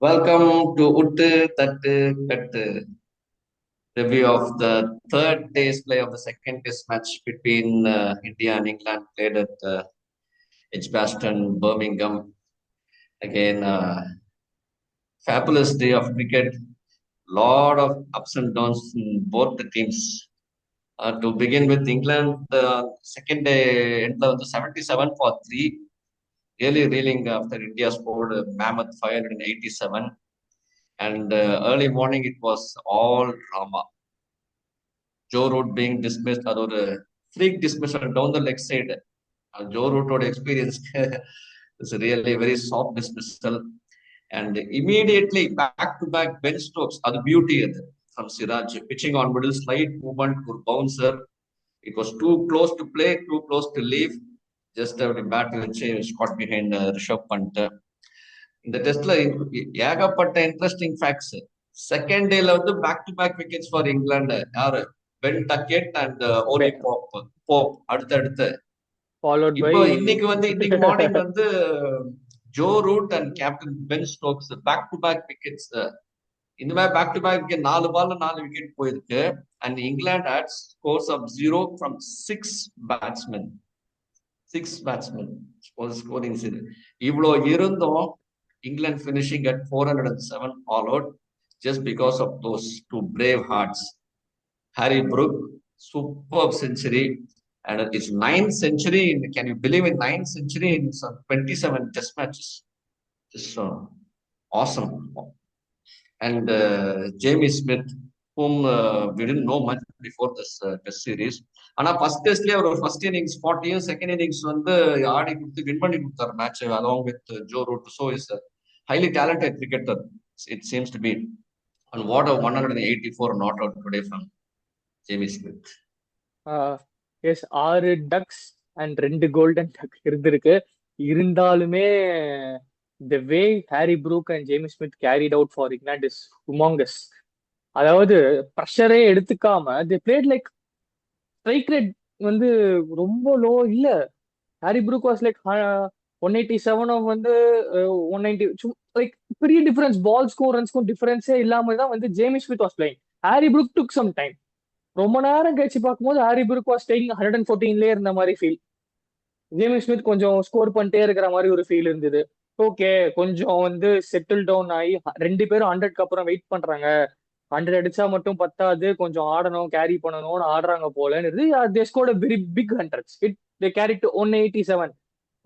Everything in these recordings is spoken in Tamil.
Welcome to Uttu Tattu Kattu, review of the third test play of the second test match between India and England played at Edgbaston, Birmingham. Again, fabulous day of cricket. Lot of ups and downs in both the teams. To begin with, England, the second day ended with 77 for 3. Really reeling after India scored a mammoth 587. And early morning, it was all drama. Joe Root being dismissed, அது ஒரு freak dismissal down the leg side. Joe Root experience is really very soft dismissal. And immediately back to back Ben Stokes, the beauty from Siraj, pitching on middle, slight movement for bouncer. It was too close to play, too close to leave. Just a bat which caught behind Rishabh Pant. இந்த டெஸ்ட்ல ஏகப்பட்ட இன்ட்ரெஸ்டிங் ஃபேக்ட்ஸ். செகண்ட் டேல வந்து back to back wickets for England. யாரு? Ben Duckett and Ollie Pope அடுத்தடுத்து. followed by இப்போ இன்னைக்கு மார்னிங் வந்து Joe Root and captain Ben Stokes back to back wickets. இந்த மாதிரி பேக் டு பேக் 4 பால்ல 4 விக்கெட் போயிருக்கு. And England had scores of 0 from 6 batsmen. 6 batsmen scoring. இவ்வளோ இருந்தும் England finishing at 407 all out just because of those two brave hearts. Harry Brook, superb century, and it's 9th century. Can you believe in 9th century in some 27 test matches? Just awesome. And Jamie Smith, whom we didn't know much before this test series. ஆனா ஃபர்ஸ்ட் டெஸ்ட்லயே அவர் ஃபர்ஸ்ட் இன்னிங்ஸ் 40, செகண்ட் இன்னிங்ஸ் வந்து ஆடி கொடுத்து வின் பண்ணி கொடுத்தாரு match along with Joe Root. So is highly talented cricketer, it seems to be. And what a 184 not out today from Jamie Smith. Yes 6 ducks and 2 golden duck இருந்திருக்கு. இருந்தாலுமே the way Harry Brook and Jamie Smith carried out for England is humongous. அதாவது ப்ரெஷரே எடுத்துக்காம the played like strike rate வந்து ரொம்ப லோ இல்ல. ஹாரி ப்ரூக் வாஸ் லைக் 187 வந்து 190, லைக் பெரிய டிஃபரன்ஸ் பால்ஸ்க்கும் ரன்ஸ்க்கும் டிஃபரன்ஸே இல்லாம தான் வந்து Jamie Smith was playing. Harry Brook took some time. ரொம்ப நேரம் கழிச்சு பார்க்கும்போது ஹாரி ப்ரூக் வாஸ் டேக்கிங் 114லேயே இருந்த மாதிரி ஃபீல். ஜேமி ஸ்மித் கொஞ்சம் ஸ்கோர் பண்ணிட்டே இருக்கிற மாதிரி ஒரு ஃபீல் இருந்தது. ஓகே, கொஞ்சம் வந்து செட்டில் டவுன் ஆகி 2 பேரும் 100க்கு அப்புறம் வெயிட் பண்றாங்க. 100 அடிச்சா மட்டும் பத்தாது, கொஞ்சம் ஆடணும், கேரி பண்ணணும்னு ஆடுறாங்க போலன்னு. தே scored a very big hundreds. They carried to 187,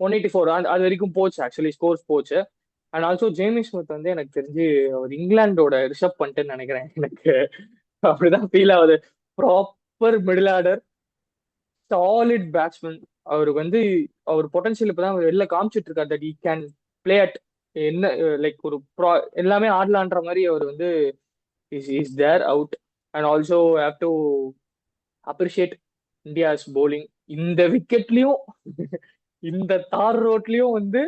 184 அது வரைக்கும் போச்சு. ஆக்சுவலி ஸ்கோர்ஸ் போச்சு. அண்ட் ஆல்சோ ஜேமி ஸ்மித் வந்து எனக்கு தெரிஞ்சு அவர் இங்கிலாண்டோட ரிஷப் பண்ணிட்டுன்னு நினைக்கிறேன். எனக்கு அப்படிதான் ஃபீல் ஆகுது. Proper middle order, solid batsman. அவருக்கு வந்து அவர் பொட்டன்ஷியல் இப்பதான் வெளில காமிச்சிட்டு இருக்காரு. That he can play at என்ன லைக் ஒரு எல்லாமே ஆடலான்ற மாதிரி அவர் வந்து is there out. And also have to appreciate India's bowling. இந்த விக்கெட்லயும் இந்த தார் ரோட்லயும் வந்து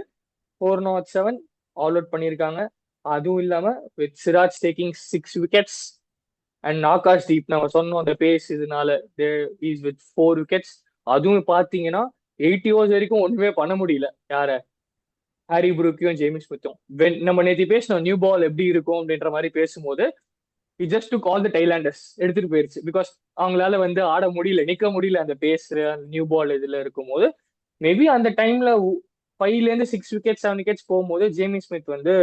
407 ஆல் அவுட் பண்ணியிருக்காங்க. அதுவும் இல்லாம with Siraj taking 6 wickets and Akash Deep நம்ம சொன்னோம் அந்த பேஸ் இதனால இஸ் வித் 4 விக்கெட்ஸ். அதுவும் பாத்தீங்கன்னா 80 ஓவர்ஸ் வரைக்கும் ஒண்ணுமே பண்ண முடியல. யார? ஹாரி ப்ரூக்கையும் ஜேமி ஸ்மித்தும். நம்ம நேற்று பேசணும் நியூ பால் எப்படி இருக்கும் அப்படின்ற மாதிரி பேசும்போது ஜஸ்ட் டு கால் த டைலாண்டர்ஸ் எடுத்துட்டு போயிருச்சு. பிகாஸ் அவங்களால வந்து ஆட முடியல, நிக்க முடியல அந்த பேஸ் நியூ பால் இதுல இருக்கும் போது. மேபி அந்த டைம்ல 5லேருந்து 6 விக்கெட் 7 விக்கெட்ஸ் போகும்போது ஜேமி ஸ்மித் வந்து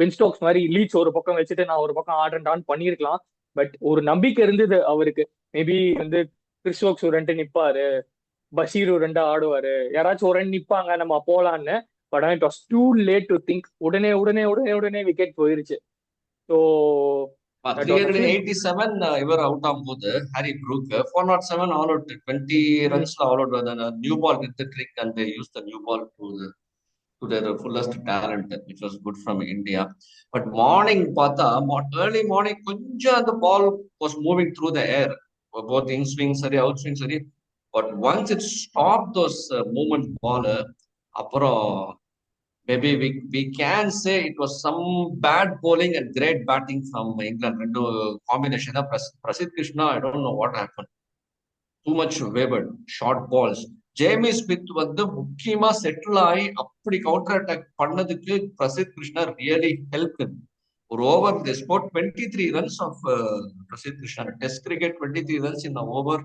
பென் ஸ்டோக்ஸ் மாதிரி லீட்ஸ் ஒரு பக்கம் வச்சுட்டு நான் ஒரு பக்கம் ஆடுறேன் பண்ணியிருக்கலாம். பட் ஒரு நம்பிக்கை இருந்தது அவருக்கு. மேபி வந்து கிறிஸ் ஸ்டோக்ஸ் ஒரு 2 நிப்பாரு, பஷீர் ஒரு 2 ஆடுவாரு, யாராச்சும் ஒரு 2 நிப்பாங்க நம்ம போலான்னு. But it was too late to think. உடனே உடனே உடனே உடனே விக்கெட் போயிருச்சு. ஸோ 387 இவர் அவுட் ஆகும்போது ஹாரி ப்ரூக் 407 ஆல் அவுட், 20 ரன்ஸ்ல all out. New ball with trick and they use the new ball to their fullest talent, which was good from India. But morning பார்த்தா early morning கொஞ்சம் அந்த ball was moving through the air, both in swing சரி அவுட் ஸ்விங் சரி. But once it stopped those movement ball, அப்புறம் maybe we can say it was some bad bowling and great batting from England. ரெண்டு combination of Prasidh Krishna, I don't know what happened. Too much wavered, short balls. Jamie Smith வந்து முக்கியமா செட்டில் ஆகி அப்படி கவுண்டர் அட்டாக் பண்ணதுக்கு பிரசித் கிருஷ்ணா ரியலி ஹெல்ப். ஒரு over the score 23 runs of Prasidh Krishna. Test cricket 23 runs in over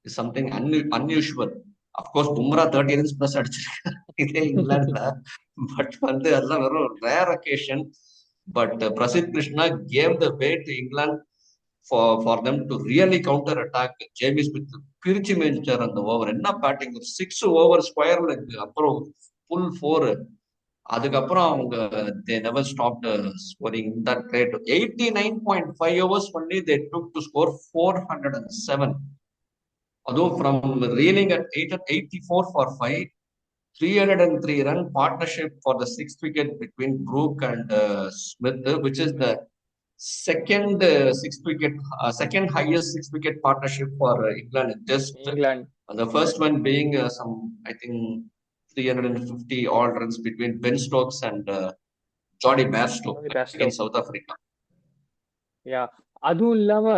is something unusual. Of course Bumrah 30 runs plus அடிச்சிருக்காரு இதே இங்கிலாந்துல. பட் வந்து அதெல்லாம் வெறும் rare occasion. But Prasidh Krishna gave the way to England for them to really counter attack. Jamie Smith பிரிச்சு மேய்ச்சார் அந்த ஓவர். என்ன பேட்டிங்! 6 ஓவர் ஸ்கொயர் லெக், அப்புறம் ஃபுல் 4. அதுக்கப்புறம் அவங்க they never stopped scoring that rate. 89.5 overs only they took to score 407. அதுவும் from reeling at 84 for 5, 303 run partnership for the 6th wicket between Brook and Smith, which is the second second highest 6 wicket partnership for England in Test. England The first one being some, I think, 350 odd runs between Ben Stokes and Jody Bairstow Bairstow. against South Africa. யா, அதுவும் இல்லாம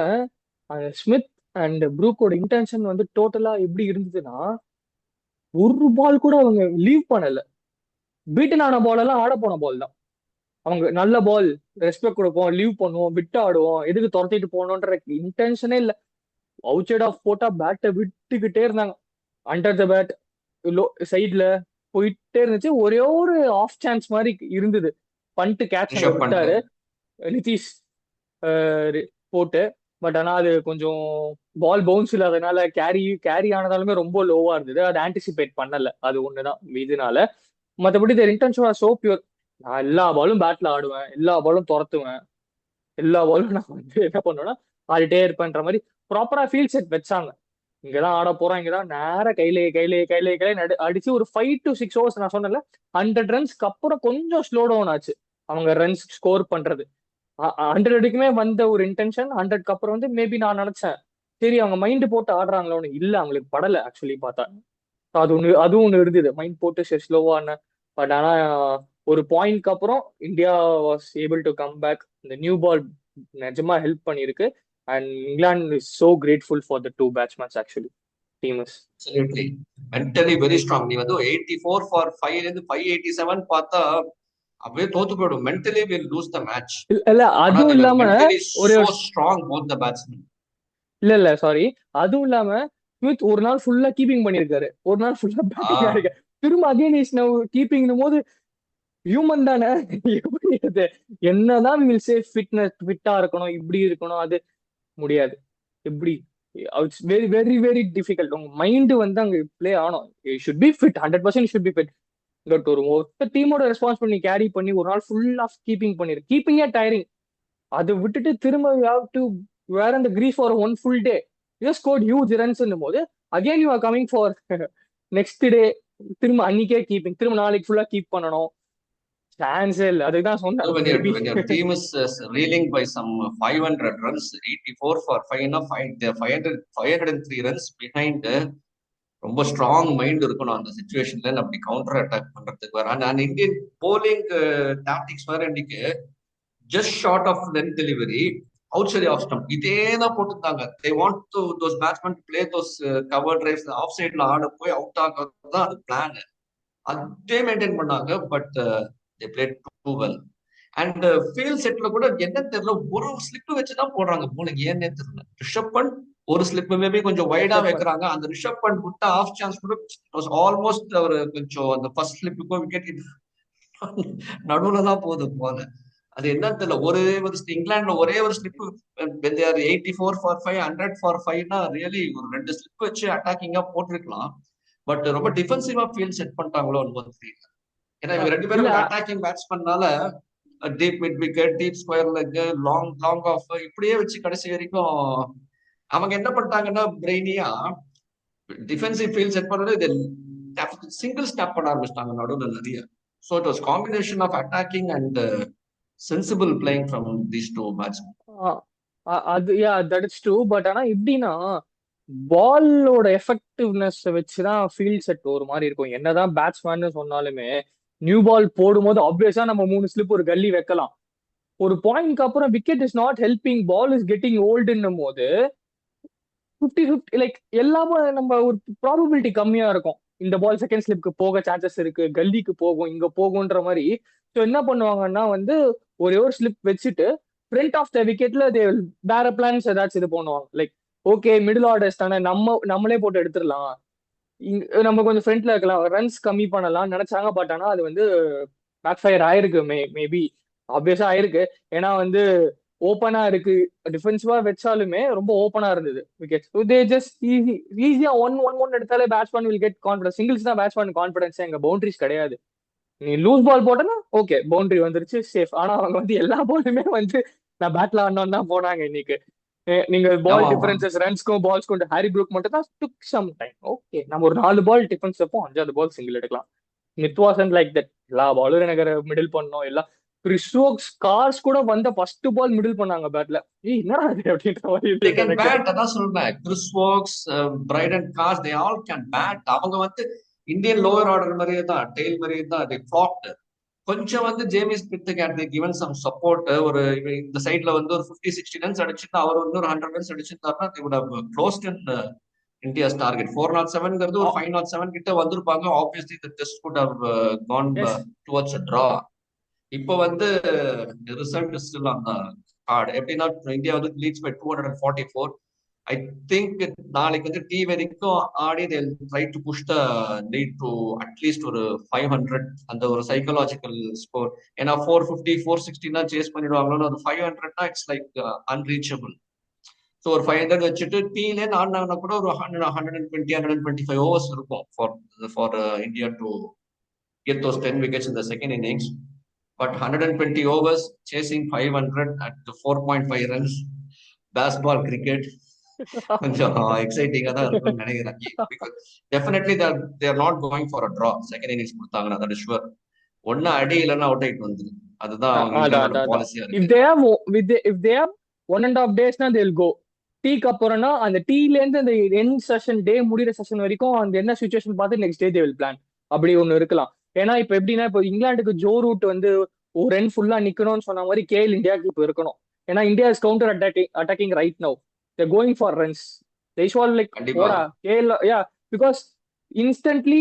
ஸ்மித் அண்ட் ப்ரூக்கோட இன்டென்ஷன் வந்து டோட்டலா எப்படி இருந்ததுன்னா, ஒரு பால் கூட அவங்க லீவ் பண்ணல. பீட்டன் ஆன பால் எல்லாம் ஆட போன பால் தான். அவங்க நல்ல பால், ரெஸ்பெக்ட் கொடுப்போம், லீவ் பண்ணுவோம், விட்டு ஆடுவோம், எதுக்கு துரத்திட்டு போகணுன்ற இன்டென்ஷனே இல்ல. அவுட் சைட் ஆஃப் போட்டா பேட்டை விட்டுக்கிட்டே இருந்தாங்க. அண்டர் த பேட் சைட்ல போயிட்டே இருந்துச்சு. ஒரே ஒரு ஆஃப் சான்ஸ் மாதிரி இருந்தது. பண்ட்டு கேட்ச் அங்க ரிஷப் பண்ட் விட்டாரு நிதிஷ் போட்டு. பட் ஆனா அது கொஞ்சம் பால் பவுன்ஸ் இல்லாதனால கேரி ஆனதாலுமே ரொம்ப லோவா இருந்தது. அதை ஆன்டிசிபேட் பண்ணல, அது ஒண்ணுதான் இதனால. மற்றபடி their intention was so pure. நான் எல்லா பாலும் பேட்ல ஆடுவேன், எல்லா பாலும் துரத்துவேன், எல்லா பாலும் நான் வந்து என்ன பண்ணுவேன்னா ஆடிட்டே இருப்பேன்ற மாதிரி ப்ராப்பரா ஃபீல்ட் செட் வச்சாங்க. இங்கதான் ஆட போறோம், இங்கதான் நேரா கையிலே அடிச்சு ஒரு 5 to 6 overs. நான் சொன்னேன்ல, 100 ரன்ஸ்க்கு அப்புறம் கொஞ்சம் ஸ்லோ டவுன் ஆச்சு அவங்க ரன்ஸ் ஸ்கோர் பண்றது. 100 அடிக்குமே வந்த ஒரு இன்டென்ஷன் 100க்கு அப்புறம் வந்து மேபி நான் நினைச்சேன் சரி அவங்க மைண்ட் போட்டு ஆடுறாங்களோன்னு. இல்ல, அவங்களுக்கு படல ஆக்சுவலி பார்த்தா. அதுவும் ஒண்ணு இருந்தது, மைண்ட் போட்டு சரி ஸ்லோவான. பட் ஆனா ஒரு பாயிண்ட்க்கு அப்புறம் India was able to come back. இந்த நியூ பால் நிஜமா ஹெல்ப் பண்ணிருக்கு. And England is so grateful for the 2 batsmen actually. Team is absolutely mentally very strong. நீ வந்து 84 for 5 ல இருந்து 587 பார்த்தா அப்படியே தோத்து போயிடும். mentally will lose the match. இல்ல ஆனா அதுவும் they were இல்லாம mentally ஒரு so strong, both the batsmen. இல்ல சாரி, அதுவும் இல்லாம ஸ்மித் ஒரு நாள் ஃபுல்லா கீப்பிங் பண்ணிருக்காரு, ஒரு நாள் ஃபுல்லா பேட்டிங் ஆஹ் ஆடிருக்காரு. திரும்ப அகைன் இஸ் நவ் கீப்பிங் போது ஹியூமன் தானே. எப்படி அது என்னதான் வில் சே ஃபிட்டா இருக்கணும், இப்படி இருக்கணும், அது முடியாது. எப்படி it's very very very difficult. உங்க மைண்ட் வந்து அங்க பிளே ஆகணும். Should be fit, 100% should be fit. But ஒரு மொத்த டீமோட ரெஸ்பான்ஸ் கேரி பண்ணி ஒரு நாள் ஃபுல் ஆஃப் கீப்பிங் பண்ணிரு. கீப்பிங்கே டயரிங். அதை விட்டுட்டு திரும்ப யூ ஹாவ் டு வேர் அந்த crease for one full day. You scored huge runs போது again you are coming for next day. திரும்ப அன்னைக்கே கீப்பிங், திரும்ப நாளைக்கு ஃபுல்லா கீப் பண்ணணும். சான்ஸே இல்லை. அதுதான் சொன்னேன் when maybe. when your team is reeling by some 500 runs, 84 for 5 னா 503 runs behind, ரொம்ப ஸ்ட்ராங் மைண்ட் இருக்கணும் அந்த சிச்சுவேஷன்ல அப்படி கவுண்டர் அட்டாக் பண்றதுக்கு. வேற அந்த இந்தியன் போலிங் டாக்டிக்ஸ் வேற இன்னைக்கு just short of length delivery, outside off stump, இதே தான் போட்டுருந்தாங்க. They want to those batsman play those cover drives, off சைட்ல ஆட போய் அவுட் ஆகிறது தான் அது பிளான். அதே மெயின்டைன் பண்ணாங்க. But they played too well. And field செட்ல கூட என்ன தெரியல, ஒரு ஸ்லிப் வச்சுதான் போடுறாங்க போலிங். ஏன்னே தெரியல. ரிஷப் பண்ட் ஒரு ஸ்லிப் மேபி கொஞ்சம் வைடா வைக்கிறாங்க. அந்த ரிஷப் பண்ட் விட்ட ஆஃப் சான்ஸ் கூட ஆல்மோஸ்ட் அவர் கொஞ்சம் அந்த ஃபர்ஸ்ட் ஸ்லிப்புக்கும் விக்கெட் நடுவுல தான் போகுது போல. அது என்ன தெரியல. ஒரே ஒரு இங்கிலாந்துல ஒரே ஒரு ஸ்லிப் 84 for 5, 100 for 5னா ரியலி ஒரு 2 ஸ்லிப் வச்சு அட்டாக்கிங்கா போட்டிருக்கலாம். பட் ரொம்ப டிஃபென்சிவா ஃபீல்ட் செட் பண்ணிட்டாங்களோ தெரியல. ஏன்னா இவங்க 2 பேரும் அட்டாக்கிங் பேட்ஸ்மேன்னால deep mid wicket, deep square leg, long off இப்படியே வச்சு கடைசி வரைக்கும் அவங்க என்ன பண்ணிட்டாங்கன்னா பிரெயினியா டிஃபென்சிவ் ஃபீல்ட் செட் பண்ணது சிங்கிள் ஸ்டாப் பண்ண ஆரம்பிச்சிட்டாங்க நடுவில் நிறைய. So it was combination of attacking and sensible playing from these two batsman. அது தட் இஸ் ட்ரூ. பட் ஆனா எப்படின்னா பாலோட எஃபெக்டிவ்னஸ் வச்சுதான் ஃபீல்ட் செட் ஒரு மாதிரி இருக்கும். என்னதான் பேட்ஸ்மேன் சொன்னாலுமே நியூ பால் போடும்போது ஆப்வியஸா நம்ம 3 ஸ்லிப் ஒரு கல்லி வைக்கலாம். ஒரு பாயிண்ட்க்கு அப்புறம் wicket is not helping, ball is getting ஓல்டுன்னும் போது 50-50 லைக் எல்லாமே நம்ம ஒரு ப்ராபபிலிட்டி கம்மியா இருக்கும். இந்த பால் செகண்ட் ஸ்லிப்க்கு போக சான்சஸ் இருக்கு, கல்லிக்கு போகும், இங்க போகும்ன்ற மாதிரி. ஸோ என்ன பண்ணுவாங்கன்னா வந்து ஒரே ஒரு ஸ்லிப் வச்சுட்டு ஃப்ரண்ட் ஆஃப் த விக்கெட்ல வேற பிளான்ஸ் ஏதாச்சும் இது பண்ணுவாங்க. லைக் ஓகே மிடில் ஆர்டர்ஸ் தானே, நம்மளே போட்டு எடுத்துடலாம், நம்ம கொஞ்சம் ஃப்ரண்ட்ல இருக்கலாம், ரன்ஸ் கம்மி பண்ணலாம் நினைச்சாங்க. பட் ஆனா அது வந்து பேக் ஃபயர் ஆயிருக்கு. மேபி ஆப்வியஸா ஆயிருக்கு. ஏன்னா வந்து ஓப்பனா இருக்கு, டிஃபென்சிவா வச்சாலுமே ரொம்ப ஓப்பனா இருந்தது விக்கெட். தே ஜஸ்ட் ஈஸியா ஒன் ஒன் ஒன் எடுத்தாலே batsman will get confidence. Singles தான் பேட்ஸ்மேன் கான்ஃபிடன்ஸ், எங்க பவுண்டரிஸ் கிடையாது. நீ லூஸ் பால் போட்டனா ஓகே பவுண்டரி வந்துருச்சு சேஃப். ஆனா அவங்க வந்து எல்லா பாலுமே வந்து நான் பேட்ல ஆடணும்னு தான் போனாங்க இன்னைக்கு. நீங்க பால் ஆமா ஆமா. டிஃபரன்சஸ் ரன்ஸ்க்கும் பால்ஸ்க்கும் ஹாரி ப்ரூக் மட்டும் தான் டுக் சம் டைம். ஓகே நம்ம ஒரு 4 பால் டிஃபென்ஸ் வைப்போம், 5வது பால் சிங்கிள் எடுக்கலாம். It wasn't like that. எல்லா பாலும் எனக்கு மிடில் பண்ணோம். எல்லாம் கிறிஸ்டோக்ஸ் கார்ஸ் கூட வந்த ஃபர்ஸ்ட் பால் மிடில் பண்ணாங்க பேட்ல. என்னடா இது அப்படின்ற மாதிரி They இருந்தது can எனக்கு. bat, அதான் சொல்றேன். Chris Woakes, Brydon Carse, they all can bat. அவங்க வந்து இந்தியன் லோவர் ஆர்டர் மாதிரியே தான், டெய்ல் மாதிரியே தான். they flopped. கொஞ்சம் வந்து Jamie ஸ்மித்துக்கு had they given some support. ஒரு இந்த சைட்ல வந்து ஒரு 50-60 ரன்ஸ் அடிச்சுட்டு அவர் வந்து ஒரு 100 ரன்ஸ் அடிச்சிருந்தாருன்னா they would have closed in India's target. 407ங்கிறது ஒரு 507 கிட்ட வந்திருப்பாங்க. Obviously the test could have gone Yes. towards a draw. இப்போ வந்து ரிசல்ட் ஸ்டில் அந்த கார்டு. எப்படின்னா இந்தியா வந்து லீட்ஸ் பை 244. ஐ திங்க் நாளைக்கு வந்து டி வரைக்கும் ஆடி they will try to push the lead to at least ஒரு 500. அந்த ஒரு சைக்கலாஜிக்கல் ஸ்கோர். ஏன்னா 450 460 சேஸ் பண்ணிடுவாங்களோ, ஒரு 500 இட்ஸ் லைக் அன்ரீச்சபிள். ஸோ ஒரு 500 வச்சுட்டு டீலேருந்து ஆடினாங்கன்னா கூட ஒரு 120 125 ஓவர்ஸ் இருக்கும் for India to get those 10 wickets in the second innings. But 120 overs chasing 500 at 4.5 runs, baseball cricket, கொஞ்சம் எக்ஸைட்டிங்கா தான் இருக்கும்னு நினைக்கிறேன். Because definitely they are not going for a draw. Second innings கொடுத்தாங்கன்னா that is sure. ஒன்னு அடி இல்லைன்னா அவுட் ஆயிட்டு வந்துரு. அதுதான் இங்கிலாந்தோட பாலிசியா If இருக்கு. they have if they have 1.5 days na they'll go. டீக்கு அப்புறம்னா அந்த டீல இருந்து அந்த எண்ட் செஷன் டே முடிகிற செஷன் வரைக்கும் அந்த என்ன சுச்சுவேஷன் பார்த்து next day they will plan. அப்படி ஒண்ணு இருக்கலாம். ஏன்னா இப்ப எப்படின்னா இப்போ இங்கிலாந்துக்கு ஜோ ரூட் வந்து ஒரு ரன் ஃபுல்லா நிக்கணும்னு சொன்ன மாதிரி கேஎல் இந்தியாவுக்கு இப்போ இருக்கணும். ஏன்னா India is counter attacking right now. They going for runs. They shoot like கண்டிப்பா. போடா KL. Yeah because instantly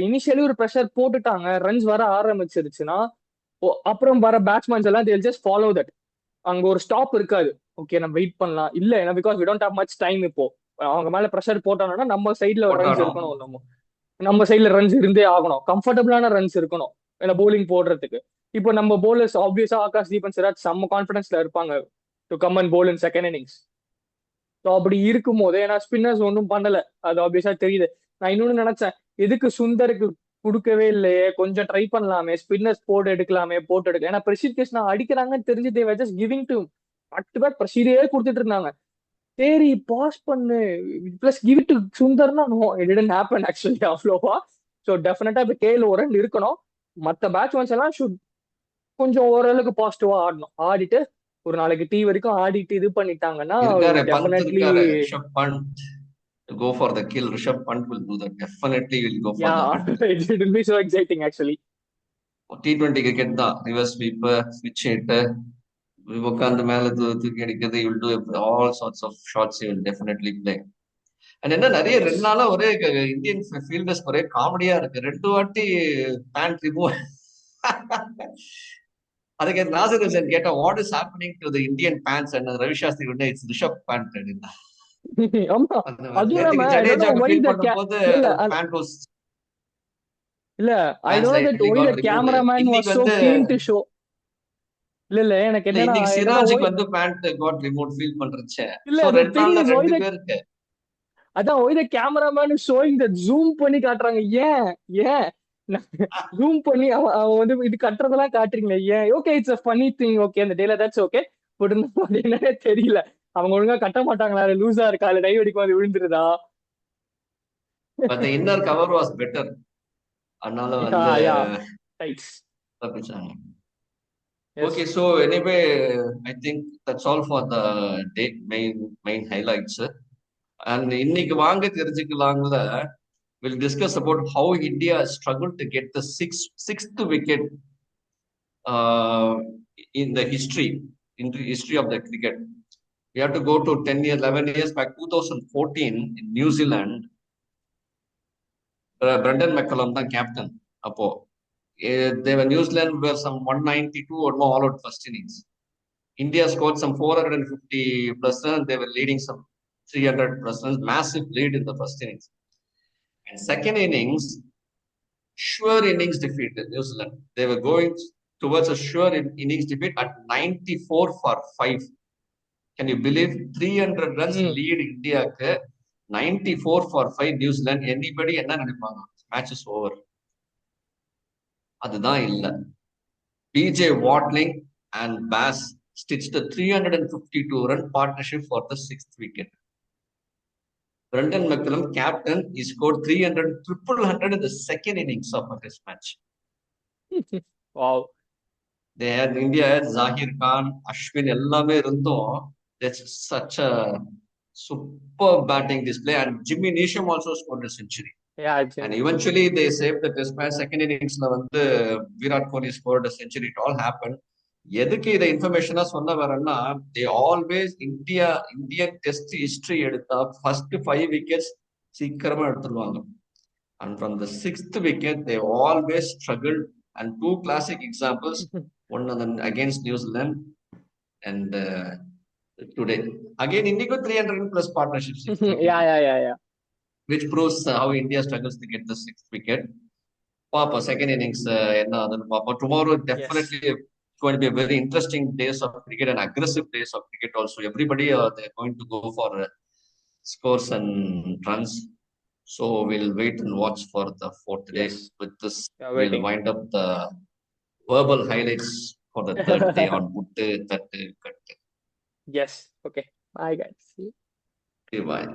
initially ஒரு ப்ரெஷர் போட்டுட்டாங்க, ரன்ஸ் வர ஆரம்பிச்சிருச்சுன்னா அப்புறம் வர பேட்ஸ்மேன்ஸ் எல்லாம் they'll just follow that. அங்க ஒரு ஸ்டாப் இருக்காது. ஓகே நம்ம வெயிட் பண்ணலாம் இல்ல, ஏன்னா because we don't have much time. இப்போ அவங்க மேல ப்ரெஷர் போட்டாங்கன்னா நம்ம சைட்ல ரன்ஸ் இருக்கணும், நம்ம சைட்ல ரன்ஸ் இருந்தே ஆகணும், கம்ஃபர்டபுளான ரன்ஸ் இருக்கணும் ஏன்னா போலிங் போடுறதுக்கு. இப்போ நம்ம போலர்ஸ் ஆப்வியஸா ஆகாஷ் தீபன் சிராஜ் செம்ம கான்ஃபிடன்ஸ்ல இருப்பாங்க to come and bowl in second innings. So அப்படி இருக்கும் போது ஏன்னா ஸ்பின்னர்ஸ் ஒன்றும் பண்ணல, அது ஆப்வியஸா தெரியுது. நான் இன்னொன்னு நினைச்சேன், எதுக்கு சுந்தருக்கு கொடுக்கவே இல்லையே, கொஞ்சம் ட்ரை பண்ணலாமே, ஸ்பின்னர்ஸ் போட்டு எடுக்கலாமே, போட்டு எடுக்க. ஏன்னா பிரசித் கிருஷ்ணா அடிக்கிறாங்கன்னு தெரிஞ்சு தேவை just giving to back to back பிரஷீரே கொடுத்துட்டு இருந்தாங்க. சரி பாஸ் பண்ணு பிளஸ் கிவ் இட் டு சுந்தர்னா no it didn't happen actually அவ்வளோவா. ஸோ டெஃபினட்டா இப்போ கேஎல் ஒரு ரன் இருக்கணும். மற்ற பேட்ஸ்மேன்ஸ் எல்லாம் ஷுட் கொஞ்சம் ஓரளவுக்கு பாசிட்டிவா ஆடணும். ஆடிட்டு ஒரு நாளைக்கு டீ வரைக்கும் ஆடிட்டு இது பண்ணிட்டாங்கன்னா definitely Rishabh Pant go for the kill. Rishabh Pant will do that. Definitely will go for that. It will be so exciting actually. T20 cricket தான் ரிவர்ஸ் ஸ்வீப், ஸ்விட்ச் ஹிட், உட்காந்து மேல தூக்கி அடிக்கிறது. you will do all sorts of shots. you will definitely play. And என்ன நிறைய 2 நாளா ஒரே இந்தியன் ஃபீல்டர்ஸ் ஒரே காமெடியா இருக்கு. 2 வாட்டி பேண்ட் ரிமூவ். அதுக்கு நாசர் ஹுசேன் கேட்டா what is happening to the Indian pants and Ravi Shastri வந்து இட்ஸ் ரிஷப் பேண்ட் அப்படின்னா. ஆமா அதுவும் ஜடேஜா ஃபீல் பண்ணும்போது பேண்ட் வாஸ் இல்ல I know that why the cameraman was so keen to show. இல்ல எனக்கு என்னன்னா இன்னைக்கு சிராஜுக்கு வந்து பேண்ட் காட் ரிமூவ் ஃபீல் பண்றச்சே. இல்ல சோ 2 நாள்ல 2 பேருக்கு அதான் why the cameraman showing the zoom பண்ணி காட்டுறாங்க. ஏன் ஜூம் பண்ணி அவன் வந்து இது கட்டுறதெல்லாம் காட்டுறீங்களே ஏன்? Okay it's a funny thing. Okay அந்த டேல தட்ஸ் ஓகே. பட் என்னன்னே தெரியல, அவங்க ஒழுங்கா கட்ட மாட்டாங்களா, லூசா இருக்கா, இல்ல டைவ் அடிக்கும் அது விழுந்துருதா? but the inner cover was better. அதனால வந்து தப்பிச்சாங்க. Okay, so anyway, I think that's all for the day, main highlights. And இன்னைக்கு வாங்க தெரிஞ்சுக்கலாம்ல, we'll discuss about how India struggled to get the sixth wicket in the history of the cricket. We have to go to 11 years back, 2014 in New Zealand. Brendan McCullum தான் கேப்டன் அப்போ. They were New Zealand were some 192 or more all out first innings. India scored some 450 plus runs. They were leading some 300 plus runs. Massive lead in the first innings. And second innings, sure innings defeat in New Zealand. They were going towards a sure innings defeat at 94 for 5. Can you believe 300 runs ம் lead India? 94 for 5 New Zealand. Anybody என்ன நினைப்பாங்க? Match is over. அதுதான் இல்ல. PJ Watling and Bass stitched a 352-run partnership for the 6th wicket. Brendan McCullum, captain, he scored 300, triple hundred in the second innings of a test match. Wow They had India had Zahir Khan, Ashwin, எல்லாமே இருந்தும் that's such a superb batting display. And Jimmy Neesham also scored a century. Yeah And eventually they saved the test match. Second inningsல வந்து Virat Kohli scored a century. It all happened. எதுக்கு இதை இன்ஃபர்மேஷனா சொல்ல வரேன்னா they always Indian test history எடுத்தா ஃபர்ஸ்ட் 5 விக்கெட்ஸ் சீக்கிரமா எடுத்துருவாங்க. And from the 6th wicket they always struggled. And two classic examples, one against New Zealand and today again Indigo 300 plus partnerships, yeah yeah yeah yeah which proves how India struggles to get the 6th wicket. Papa, second innings, Papa. Tomorrow yes definitely going to be a very interesting days of cricket and aggressive days of cricket also. Everybody they're going to go for scores and runs. So we'll wait and watch for the fourth day. Yes With this, yeah we'll waiting wind up the verbal highlights for the third day on Puttu, Tattu, Kattu. S okay bye guys Bye.